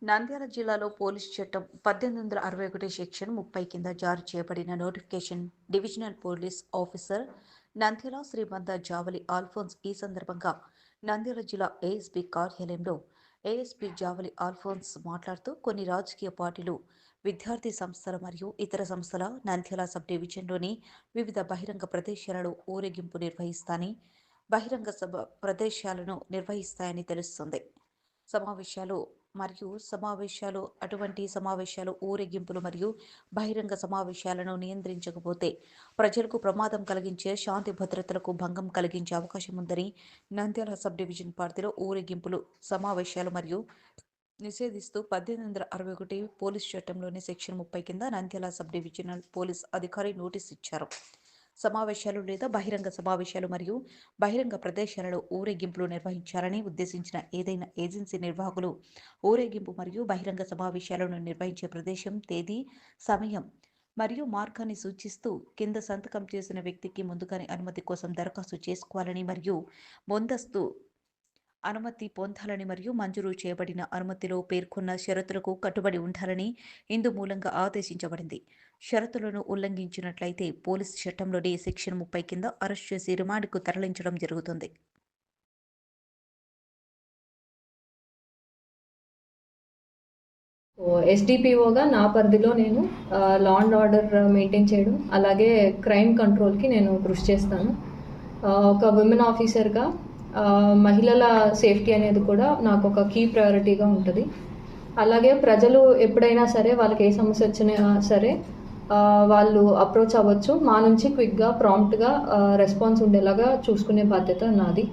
నంద్యాల జిల్లాలో పోలీస్ చట్టం 1861 సెక్షన్ 30 కింద జారీ చేయబడిన notification divisional police officer Nandyal Srimanta Javali Alphonse ఈ సందర్భంగా నంద్యాల జిల్లా ఏఎస్పీ కార్యాలయంలో ఏఎస్పీ జావలి ఆల్ఫోన్స్ మాట్లాడుతూ కొన్ని రాజకీయ పార్టీలు విద్యార్థి సంస్థల మరియు ఇతర సంస్థల నంద్యాల సబ్ డివిజన్లోని వివిధ బహిరంగ ప్రదేశాలలో ఊరేగింపు నిర్వహిస్తాయని బహిరంగ సభ ప్రదేశాలను నిర్వహిస్తాయని తెలుస్తుంది. అటువంటి సమావేశాలు ఊరేగింపులు మరియు బహిరంగ సమావేశాలను నియంత్రించకపోతే ప్రజలకు ప్రమాదం కలిగించే శాంతి భద్రతలకు భంగం కలిగించే అవకాశం ఉందని నంద్యాల సబ్ డివిజన్ పరిధిలో ఊరేగింపులు సమావేశాలు మరియు నిషేధిస్తూ 1861 పోలీస్ చట్టంలోని సెక్షన్ 30 కింద నంద్యాల సబ్ డివిజనల్ పోలీస్ అధికారి నోటీస్ ఇచ్చారు. సమావేశాలు లేదా బహిరంగ సమావేశాలు మరియు బహిరంగ ప్రదేశాలలో ఊరేగింపులు నిర్వహించాలని ఉద్దేశించిన ఏదైనా ఏజెన్సీ నిర్వాహకులు ఊరేగింపు మరియు బహిరంగ సమావేశాలను నిర్వహించే ప్రదేశం, తేదీ, సమయం మరియు మార్గాన్ని సూచిస్తూ కింద సంతకం చేసిన వ్యక్తికి ముందుగానే అనుమతి కోసం దరఖాస్తు చేసుకోవాలని మరియు ముందస్తు అనుమతి పొందాలని మరియు మంజూరు చేయబడిన అనుమతిలో పేర్కొన్న షరతులకు కట్టుబడి ఉండాలని ఇందు మూలంగా ఆదేశించబడింది. షరతులను ఉల్లంఘించినట్లయితే పోలీస్ చట్టంలోని సెక్షన్ 30 కింద అరెస్ట్ చేసి రిమాండ్కు తరలించడం జరుగుతుంది. ఎస్డిపిఓగా నా పరిధిలో నేను లా అండ్ ఆర్డర్ మెయింటైన్ చేయడం, అలాగే క్రైమ్ కంట్రోల్కి నేను కృషి చేస్తాను. ఒక విమెన్ ఆఫీసర్గా మహిళల సేఫ్టీ అనేది కూడా నాకు ఒక కీ ప్రయారిటీగా ఉంటుంది. అలాగే ప్రజలు ఎప్పుడైనా సరే వాళ్ళకి ఏ సమస్య వచ్చినా సరే వాళ్ళు అప్రోచ్ అవ్వచ్చు. మా నుంచి క్విక్గా ప్రాంప్ట్గా రెస్పాన్స్ ఉండేలాగా చూసుకునే బాధ్యత నాది.